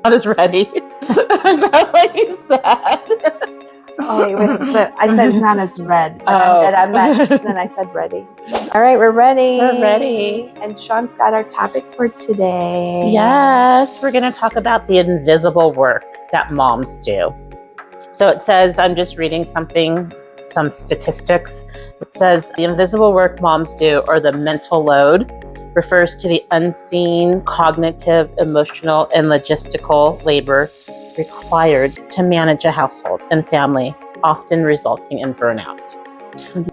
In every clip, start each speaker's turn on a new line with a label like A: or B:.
A: Not as ready. Is that what you said?
B: Oh, wait, I said it's not as red. Then I said ready. All right, we're ready.
A: We're ready.
B: And Shaun's got our topic for today.
A: Yes, we're going to talk about the invisible work that moms do. So it says, I'm just reading some statistics. It says the invisible work moms do, or the mental load, refers to the unseen cognitive, emotional, and logistical labor required to manage a household and family, often resulting in burnout.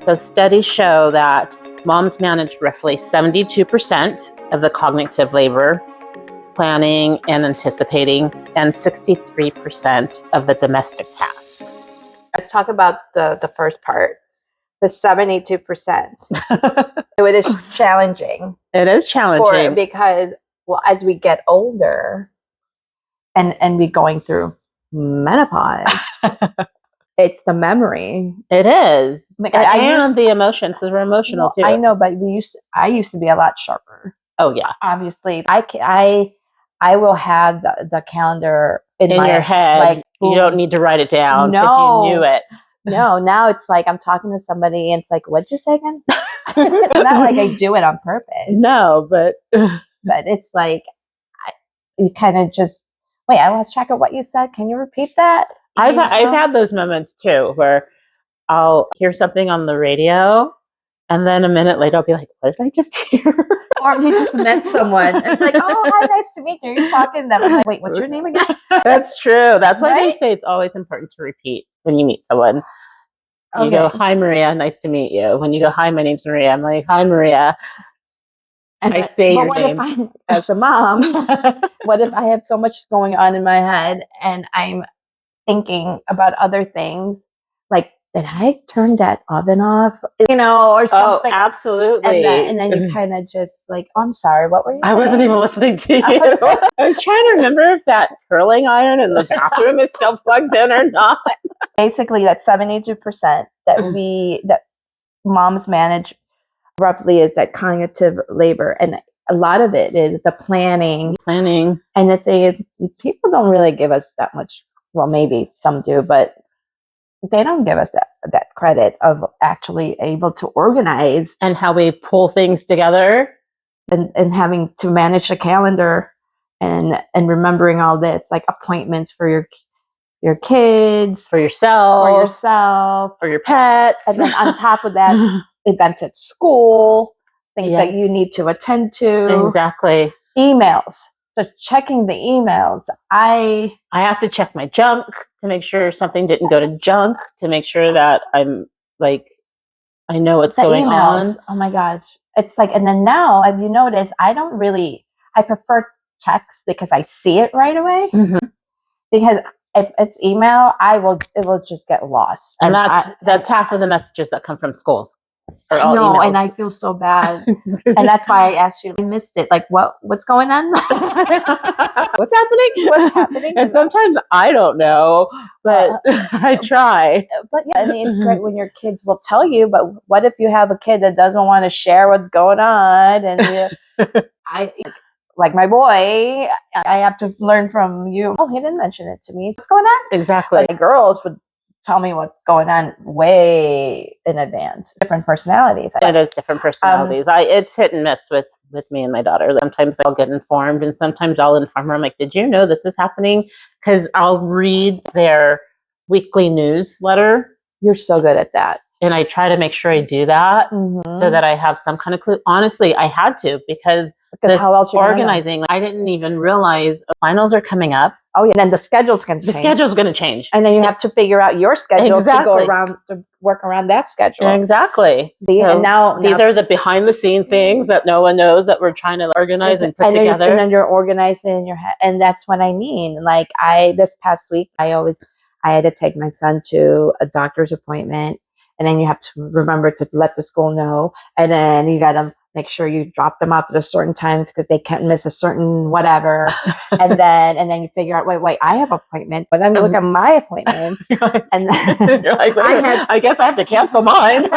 A: So studies show that moms manage roughly 72% of the cognitive labor, planning and anticipating, and 63% of the domestic tasks.
B: Let's talk about the first part, the 72%. It is challenging.
A: It is challenging.
B: Because as we get older and we're going through menopause, it's the memory.
A: It is.
B: Like
A: and the emotions, because we're emotional too.
B: I know, but I used to be a lot sharper.
A: Oh yeah.
B: Obviously, I will have the calendar in
A: your head. Like, you don't need to write it down because you knew it.
B: No, now it's like I'm talking to somebody and it's like, what'd you say again? It's not like I do it on purpose.
A: No, but
B: it's like you kind of just wait. I lost track of what you said. Can you repeat that?
A: I've had those moments too where I'll hear something on the radio, and then a minute later I'll be like, "What did I just hear?"
B: Or you just met someone. It's like, "Oh, hi, nice to meet you." You're talking to them. I'm like, wait, what's your name again?
A: That's true. That's why they say it's always important to repeat when you meet someone. You go, "Hi, Maria, nice to meet you." When you go, "Hi, my name's Maria," I'm like, "Hi, Maria." And I say your name.
B: What if as a mom, what if I have so much going on in my head and I'm thinking about other things, like, did I turn that oven off? Or something.
A: Oh, absolutely.
B: And then you kind of just like, oh, I'm sorry, what were you saying?
A: I wasn't even listening to you. I was trying to remember if that curling iron in the bathroom is still plugged in or not.
B: Basically, that 72% that moms manage roughly is that cognitive labor. And a lot of it is the planning. And the thing is, people don't really give us that much. Well, maybe some do, but they don't give us that credit of actually able to organize.
A: And how we pull things together.
B: And having to manage the calendar and remembering all this, like appointments for your kids,
A: for yourself, for your pets.
B: And then on top of that, events at school, things that you need to attend to.
A: Exactly.
B: Emails. Just checking the emails. I
A: have to check my junk to make sure something didn't go to junk, to make sure that I'm like, I know what's going on.
B: Oh my gosh. It's like, and then now, have you noticed, I prefer text because I see it right away.
A: Mm-hmm.
B: Because if it's email, it will just get lost.
A: And that's half of the messages that come from schools.
B: No, and I feel so bad. And that's why I asked you. I missed it. Like, what's going on?
A: What's happening?
B: What's happening?
A: And sometimes I don't know, but I try.
B: But yeah, I mean, it's great when your kids will tell you. But what if you have a kid that doesn't want to share what's going on? And like my boy, I have to learn from you. Oh, he didn't mention it to me. What's going on?
A: Exactly.
B: Like, girls would tell me what's going on way in advance. Different personalities.
A: It is different personalities. It's hit and miss with me and my daughter. Sometimes I'll get informed, and sometimes I'll inform her. I'm like, did you know this is happening? Because I'll read their weekly newsletter.
B: You're so good at that.
A: And I try to make sure I do that so that I have some kind of clue. Honestly, I had to because
B: how else are you
A: organizing? I didn't even realize finals are coming up.
B: Oh yeah, and then the schedule's going to change.
A: The schedule's going to change,
B: and then you have to figure out your schedule to work around that schedule.
A: Exactly.
B: See,
A: so
B: and now
A: these are the behind the scene things that no one knows that we're trying to organize and put together.
B: And then you're organizing in your head, and that's what I mean. Like this past week, I had to take my son to a doctor's appointment. And then you have to remember to let the school know. And then you got to make sure you drop them off at a certain time because they can't miss a certain whatever. and then you figure out, wait, I have appointment, but then you look at my appointments, and then
A: you're like, I guess I have to cancel mine.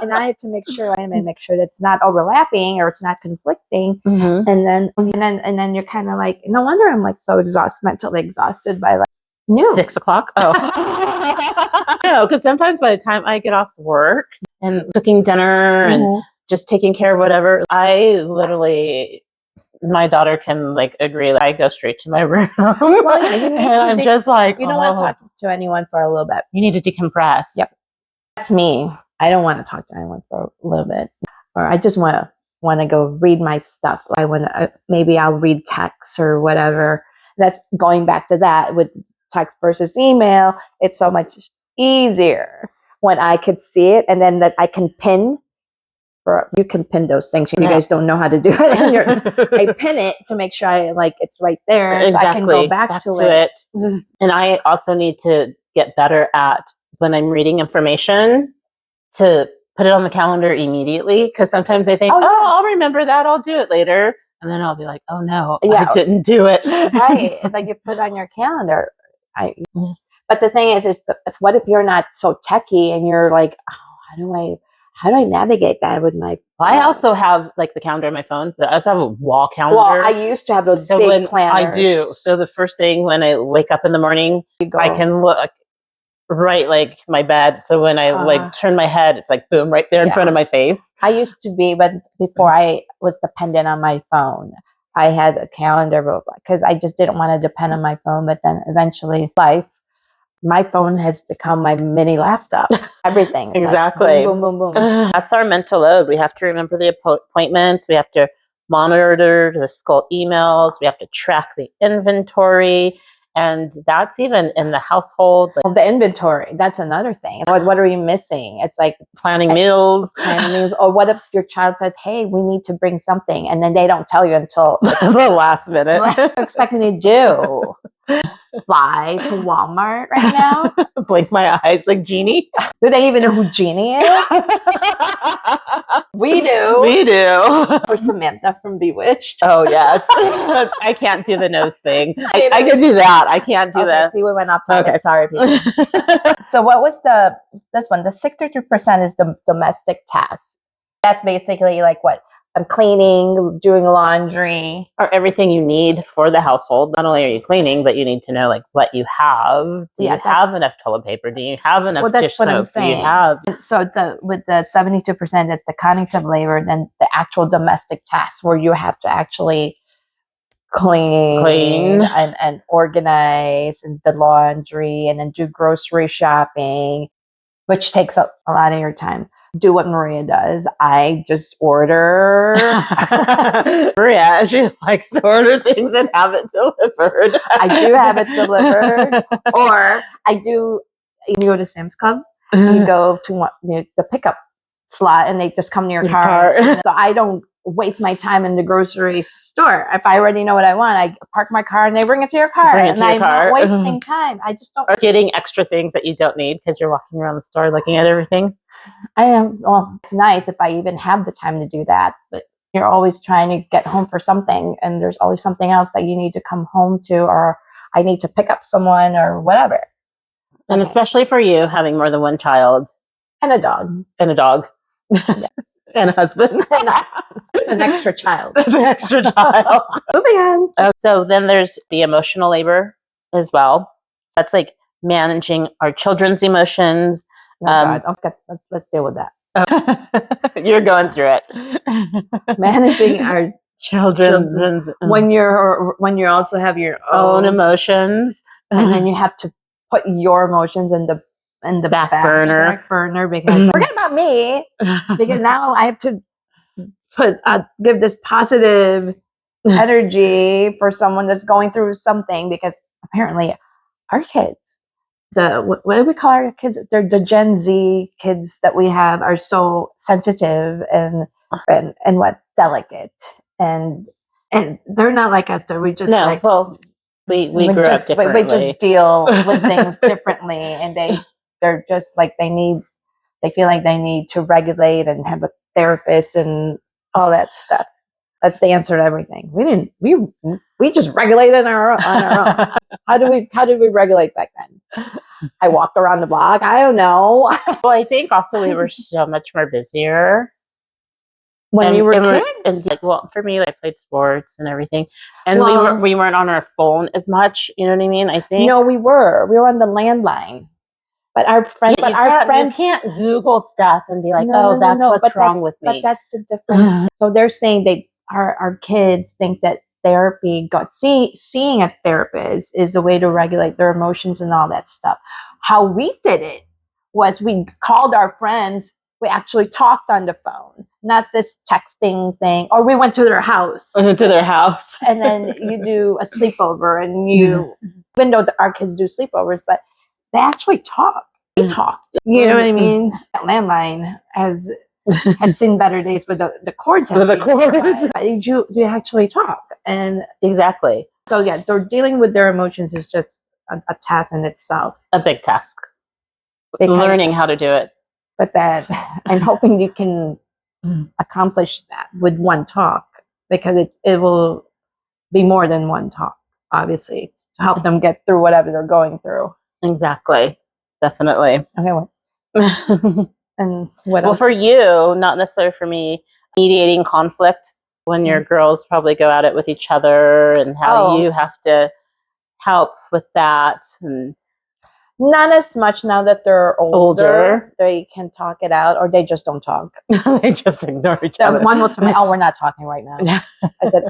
B: And I had to make sure that's not overlapping or it's not conflicting. And then you're kind of like, no wonder I'm like so mentally exhausted by like noon.
A: 6 o'clock. Oh, no, because sometimes by the time I get off work and cooking dinner and just taking care of whatever, I literally, my daughter can like agree. Like, I go straight to my room.
B: Well, yeah, you need
A: and I'm just like,
B: you don't want to talk to anyone for a little bit.
A: You need to decompress.
B: Yep, that's me. I don't want to talk to anyone for a little bit, or I just want to go read my stuff. Maybe I'll read text or whatever. That's going back to that with text versus email. It's so much easier when I could see it, and then that I can pin. Or you can pin those things. You guys don't know how to do it. I pin it to make sure it's right there,
A: exactly.
B: so I can go back to it.
A: And I also need to get better at, when I'm reading information, to put it on the calendar immediately, because sometimes I think, I'll remember that, I'll do it later, and then I'll be like, oh no, I didn't do it.
B: Right, it's like you put it on your calendar. But the thing is what if you're not so techie and you're like, how do I navigate that with my?
A: I also have like the calendar on my phone, but I also have a wall calendar.
B: Well, I used to have those big planners.
A: I do. So the first thing when I wake up in the morning, I can look right like my bed. So when I like turn my head, it's like boom, right there in front of my face.
B: I used to be, but before I was dependent on my phone, I had a calendar because I just didn't want to depend on my phone. But then eventually, my phone has become my mini laptop. Everything.
A: Exactly.
B: Like boom, boom, boom, boom.
A: That's our mental load. We have to remember the appointments. We have to monitor the school emails. We have to track the inventory. And that's even in the household.
B: Well, the inventory, that's another thing. What are you missing? It's like
A: planning meals.
B: Or what if your child says, hey, we need to bring something, and then they don't tell you until
A: the last minute.
B: What do you expect me to do? Fly to Walmart right now?
A: Blink my eyes like Genie.
B: Do they even know who Genie is? We do.
A: We do.
B: Or Samantha from Bewitched.
A: Oh, yes. I can't do the nose thing. I can do that. I can't do that.
B: See, we went off topic. Okay. Sorry, people. So what was this one? The 63% is the domestic tasks. That's basically like what? I'm cleaning, doing laundry.
A: Or everything you need for the household. Not only are you cleaning, but you need to know like what you have. Do you have enough toilet paper? Do you have enough dish soap? Do you have?
B: So with the 72%, that's the cognitive labor, then the actual domestic tasks where you have to actually clean and organize, and the laundry, and then do grocery shopping, which takes up a lot of your time. Do what Maria does. I just order.
A: Maria, she likes to order things and have it delivered.
B: I do have it delivered. Or you go to Sam's Club, you go to the pickup slot, and they just come to your car. So I don't waste my time in the grocery store. If I already know what I want, I park my car and they bring it to your car. I'm not wasting time. I just don't.
A: Or getting extra things that you don't need because you're walking around the store looking at everything.
B: I am. Well, it's nice if I even have the time to do that, but you're always trying to get home for something, and there's always something else that you need to come home to, or I need to pick up someone or whatever.
A: And especially for you, having more than one child.
B: And a dog.
A: And a dog.
B: Yeah.
A: And a husband.
B: It's an extra child.
A: It's an extra child.
B: Moving on.
A: So then there's the emotional labor as well. That's like managing our children's emotions.
B: God. Okay, let's deal with that.
A: You're going through it.
B: Managing our
A: children's
B: when you also have your
A: own emotions,
B: and then you have to put your emotions in the back burner because forget about me, because now I have to give this positive energy for someone that's going through something, because apparently our kids, what do we call our kids? They're the Gen Z kids that we have, are so sensitive and delicate, and they're not like us. So we just we grew up differently. We just deal with things differently, and they're just like they feel like they need to regulate and have a therapist and all that stuff. That's the answer to everything. We just regulated on our own. How did we regulate back then? I walked around the block. I don't know.
A: Well, I think also we were so much more busier
B: When we were kids.
A: And like, well, for me, like, I played sports and everything, and we weren't on our phone as much. You know what I mean? I think
B: no, we were on the landline. But our friends,
A: you can't Google stuff and be like, that's what's wrong with me.
B: But that's the difference. So they're saying our kids think that therapy, seeing a therapist is a way to regulate their emotions and all that stuff. How we did it was we called our friends. We actually talked on the phone, not this texting thing. Or we went to their house.
A: And
B: then you do a sleepover, and even though our kids do sleepovers, but they actually talk. They talk. You know what I mean? That landline had seen better days, but the cords have seen better days. You actually talk. And
A: exactly.
B: So yeah, they're dealing with their emotions is just a task in itself.
A: A big task. Learning how to do it.
B: But and hoping you can accomplish that with one talk, because it will be more than one talk, obviously, to help them get through whatever they're going through.
A: Exactly. Definitely.
B: Okay, what? And what else?
A: Well, for you, not necessarily for me, mediating conflict when your girls probably go at it with each other, and how you have to help with that. And
B: not as much now that they're older. They can talk it out, or they just don't talk.
A: They just ignore each other.
B: One will tell me, we're not talking right now. I said,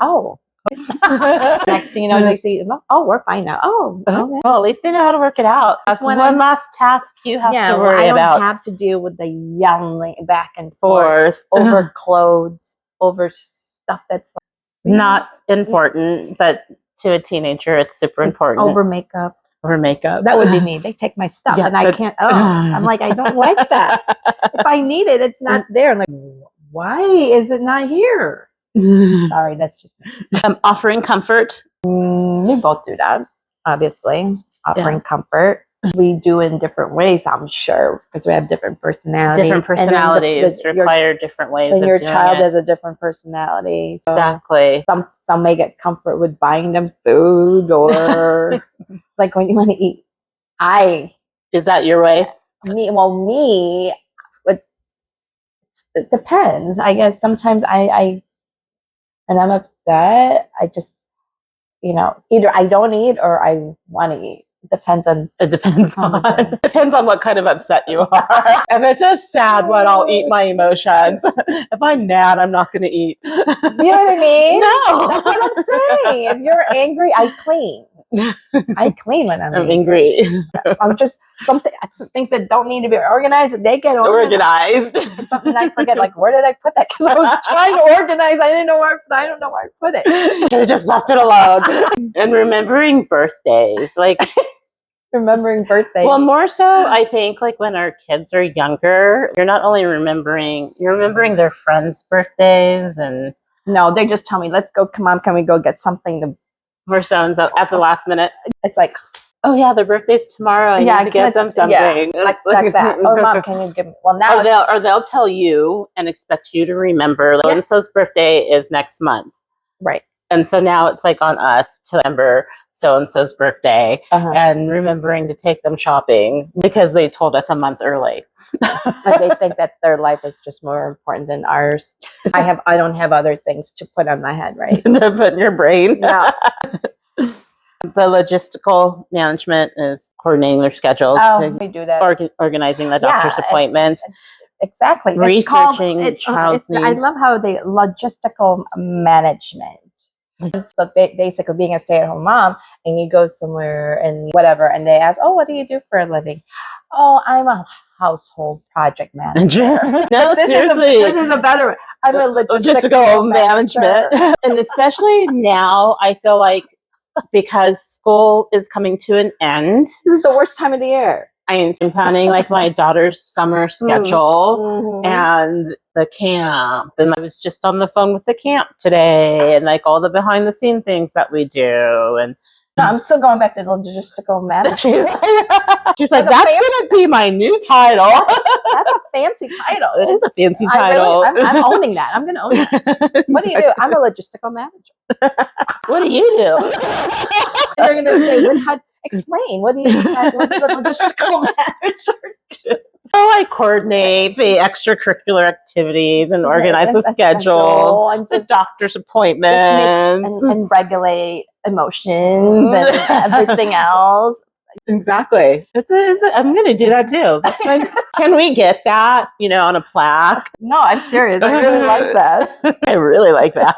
B: next thing you know, they see, we're fine now. Okay.
A: Well, at least they know how to work it out. That's one last task you have to worry about.
B: I don't have to deal with the yelling back and forth over clothes, over stuff that's
A: not important, but to a teenager, it's super important.
B: Over makeup.
A: That
B: would be me. They take my stuff, and I can't. I'm like, I don't like that. If I need it, it's not there. I'm like, why is it not here? Sorry, that's just
A: offering comfort.
B: We both do that, obviously. Offering comfort. We do in different ways, I'm sure, because we have different personalities.
A: Different personalities require different ways of doing it.
B: And your child has a different personality. So
A: exactly.
B: Some may get comfort with buying them food, or like when you want to eat.
A: Is that your way?
B: Me, it depends. I guess sometimes when I'm upset, I just, either I don't eat or I want to eat. It depends on
A: what kind of upset you are. If it's a sad one, I'll eat my emotions. If I'm mad, I'm not going to eat.
B: You know what I mean?
A: No.
B: That's what I'm saying. If you're angry, I clean. I clean when I'm
A: angry.
B: I'm just some things that don't need to be organized, they get organized. It's something I forget. Like, where did I put that? Because I was trying to organize. I don't know where I put it.
A: Should have just left it alone. And remembering birthdays, like
B: remembering birthdays.
A: Well, more so, I think, like when our kids are younger, you're not only remembering their friends' birthdays, and
B: no, they just tell me, "Let's go. Come on, can we go get something to?"
A: For so-and-so at the last minute.
B: It's like,
A: oh yeah, their birthday's tomorrow. I need to get them something.
B: Yeah, like that. Or Mom, can you give me? Well, now
A: they'll tell you and expect you to remember. So and so's birthday is next month,
B: right?
A: And so now it's like on us to remember so and so's birthday and remembering to take them shopping because they told us a month early.
B: But they think that their life is just more important than ours. I don't have other things to put on my head, right?
A: To put in your brain.
B: No.
A: The logistical management is coordinating their schedules.
B: We do that.
A: Organizing the doctor's appointments.
B: Exactly.
A: Researching child's needs.
B: I love how they logistical management. So basically being a stay-at-home mom, and you go somewhere and whatever, and they ask, what do you do for a living? I'm a household project manager.
A: No, seriously.
B: This is a better one. I'm a
A: logistical management. And especially now, I feel like because school is coming to an end.
B: This is the worst time of the year.
A: I'm planning like my daughter's summer schedule and the camp. And I was just on the phone with the camp today and like all the behind the scene things that we do. And
B: No, I'm still going back to the logistical manager.
A: She's like, that's gonna be my new title.
B: That's a fancy title.
A: It is a fancy title.
B: I'm owning that. I'm gonna own that. What do you do? I'm a logistical manager.
A: What do you do?
B: And they're gonna say, explain. What does the logistical manager do?
A: I coordinate the extracurricular activities and organize the schedules, and the doctor's appointments,
B: and regulate emotions and everything else.
A: Exactly. I'm going to do that too. That's fine. Can we get that, on a plaque?
B: No, I'm serious. I really like that.
A: I really like that.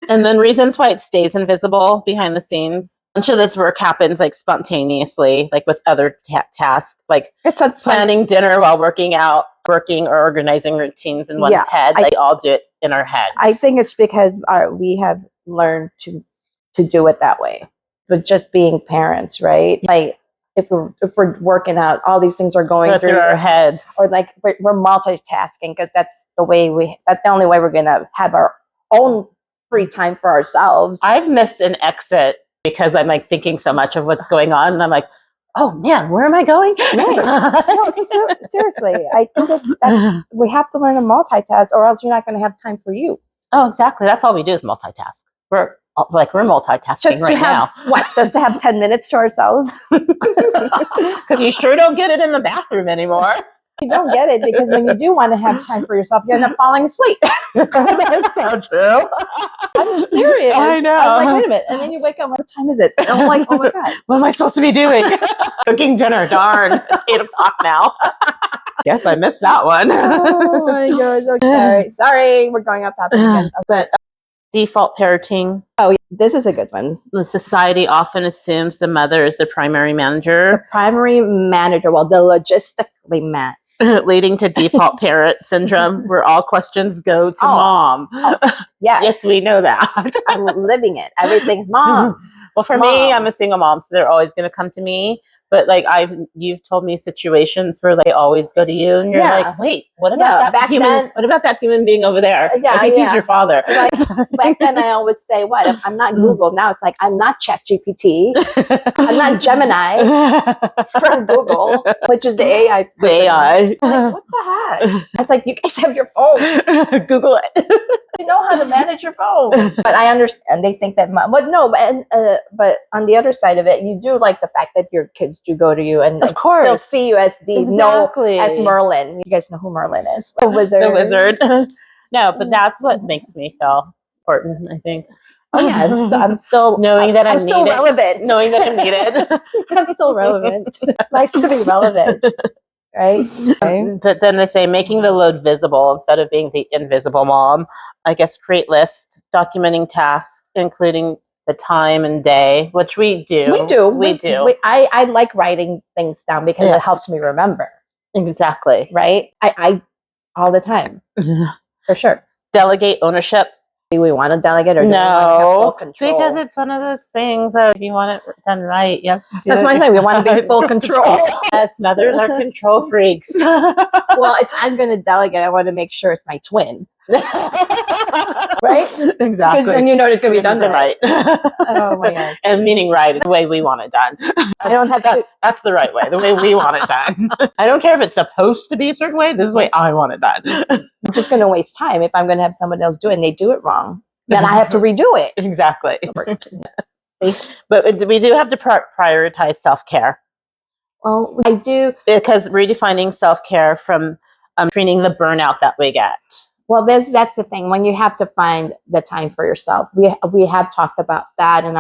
A: And then reasons why it stays invisible behind the scenes. A bunch of this work happens like spontaneously, like with other tasks, like it's planning dinner while working or organizing routines in one's head. They all do it in our heads.
B: I think it's because we have learned to do it that way. But just being parents, right? Like, if we're working out, all these things are going through
A: our heads,
B: or like we're multitasking because that's the only way we're gonna have our own free time for ourselves.
A: I've missed an exit because I'm like thinking so much of what's going on, and I'm like, oh man, where am I going?
B: Right. No, seriously, I think we have to learn to multitask, or else you're not going to have time for you.
A: Oh, exactly. That's all we do is multitask. We're multitasking now.
B: What? Just to have 10 minutes to ourselves?
A: Because you sure don't get it in the bathroom anymore.
B: You don't get it because when you do want to have time for yourself, you end up falling asleep.
A: That's so true.
B: I'm serious.
A: I know.
B: I'm like, wait a minute. And then you wake up, what time is it? And I'm like, oh my God.
A: What am I supposed to be doing? Cooking dinner. Darn. It's 8 o'clock now. Yes, I missed that one.
B: Oh my gosh. Okay. Sorry. We're going off topic again.
A: But default parenting.
B: Oh, yeah. This is a good one.
A: The society often assumes the mother is the primary manager.
B: The primary manager, well, the logistically man.
A: Leading to default parent syndrome, where all questions go to mom.
B: Yeah.
A: Yes, we know that.
B: I'm living it. Everything's mom.
A: Well, for me, I'm a single mom, so they're always going to come to me. But like you've told me situations where they always go to you, and you're like, wait, what about that human? What about that human being over there? I think he's your father.
B: Like, back then, I always say, "What if I'm not Google?" Now it's like I'm not ChatGPT, I'm not Gemini from Google, which is the AI.
A: The AI.
B: Like, what the heck? It's like you guys have your phones.
A: Google it.
B: You know how to manage your phone. But I understand they think that, but on the other side of it, you do like the fact that your kids do go to you and
A: of course
B: still see you as as Merlin. You guys know who Merlin is? The wizard.
A: The wizard. No, but that's what makes me feel important, I think.
B: Oh yeah, I'm still
A: knowing that I'm
B: still
A: needed.
B: Relevant.
A: Knowing that I'm needed.
B: I'm still relevant. It's nice to be relevant. Right?
A: But then they say making the load visible instead of being the invisible mom. I guess create lists documenting tasks, including the time and day, which we do. We do.
B: I like writing things down because it helps me remember.
A: Exactly.
B: Right? I all the time. For sure.
A: Delegate ownership.
B: Do we want to delegate or do we want to have full control?
A: Because it's one of those things if you want it done right, you have to do
B: That's my thing. We want to be full control.
A: Yes, mothers are control freaks.
B: Well, if I'm going to delegate, I want to make sure it's my twin. Right?
A: Exactly.
B: Because then you know it's going to be done right.
A: Oh my God. And meaning right is the way we want it done.
B: I don't have to.
A: That's the right way, the way we want it done. I don't care if it's supposed to be a certain way. This is the way I want it done.
B: I'm just going to waste time if I'm going to have someone else do it and they do it wrong. Then I have to redo it.
A: Exactly. But we do have to prioritize self-care.
B: Well, I do.
A: Because redefining self-care from treating the burnout that we get.
B: Well, that's the thing. When you have to find the time for yourself, we have talked about that in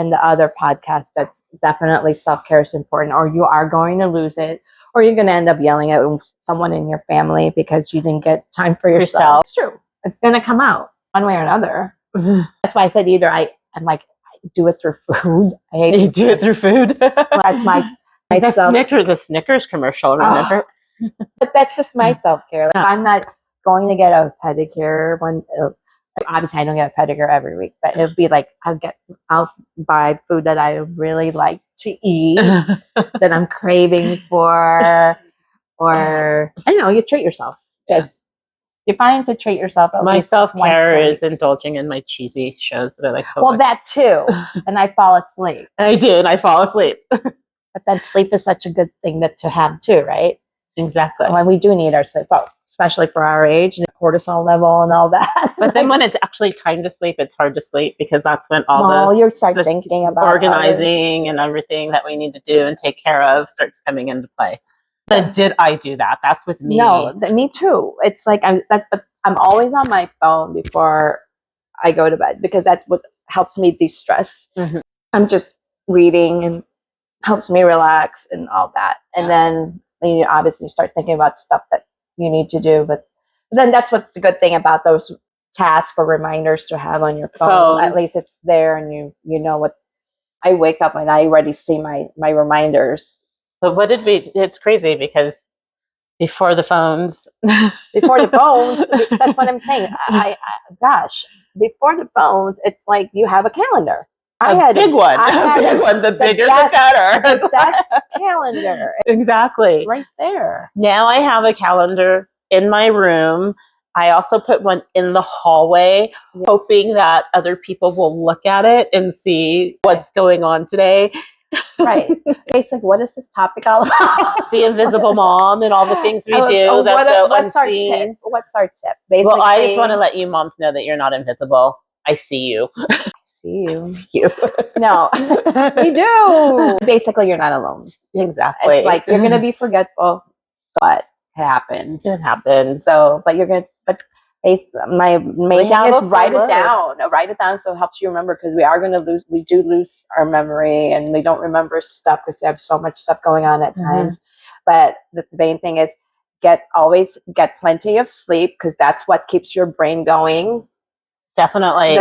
B: the other podcast. That's definitely self-care is important, or you are going to lose it, or you're going to end up yelling at someone in your family because you didn't get time for yourself. It's true. It's going to come out one way or another. That's why I said either I do it through food. I hate
A: you do it through food.
B: That's
A: the Snickers commercial. Remember?
B: But that's just my self-care. Like, I'm not going to get a pedicure obviously I don't get a pedicure every week, but it'll be like I'll buy food that I really like to eat that I'm craving for, or I don't know, you treat yourself. Just You find to treat yourself at
A: My
B: least
A: self-care
B: once a
A: is
B: week.
A: indulging in my cheesy shows that I like to
B: Well,
A: watch.
B: that too. And I fall asleep.
A: I do, and I fall asleep.
B: But then sleep is such a good thing to have too, right?
A: Exactly.
B: Well, we do need our sleep, well, especially for our age and cortisol level and all that.
A: But then when it's actually time to sleep, it's hard to sleep because that's when
B: you start thinking about
A: organizing and everything that we need to do and take care of starts coming into play. But did I do that? That's with me.
B: No, me too. It's like but I'm always on my phone before I go to bed because that's what helps me de-stress.
A: Mm-hmm.
B: I'm just reading and helps me relax and all that. And then you obviously start thinking about stuff that you need to do. But then that's what the good thing about those tasks or reminders to have on your phone. At least it's there and you know what. I wake up and I already see my reminders.
A: But what did we? It's crazy because before the phones,
B: that's what I'm saying. Gosh, before the phones, it's like you have a calendar.
A: I had a big one. The bigger, the better.
B: The desk calendar.
A: Exactly.
B: Right there.
A: Now I have a calendar in my room. I also put one in the hallway, hoping that other people will look at it and see what's going on today.
B: Right. It's like, what is this topic all about?
A: The invisible mom and all the things we do that go unseen.
B: What's our tip? Basically,
A: well, I just want to let you moms know that you're not invisible. I see you.
B: See you. No, we do. Basically, you're not alone.
A: Exactly.
B: It's like you're going to be forgetful, but it happens.
A: It happens.
B: So, but you're going to, my main thing is write it down. Write it down so it helps you remember because we are going to lose, we do lose our memory and we don't remember stuff because we have so much stuff going on at times. But the main thing is always get plenty of sleep because that's what keeps your brain going.
A: Definitely.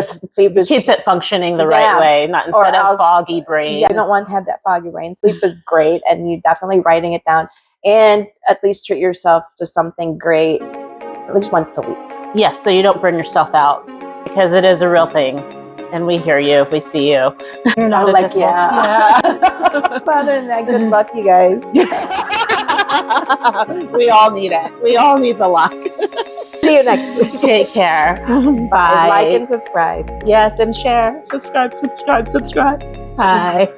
A: Keeps it functioning the right way, not instead of foggy brain.
B: Yeah, you don't want to have that foggy brain. Sleep is great, and you definitely writing it down. And at least treat yourself to something great at least once a week.
A: Yes, so you don't burn yourself out because it is a real thing. And we hear you, we see you. You're not
B: like, yeah. But other than that, good luck, you guys.
A: We all need it. We all need the luck.
B: See you next week.
A: Take care. Bye.
B: And like and subscribe.
A: Yes, and share. Subscribe. Bye.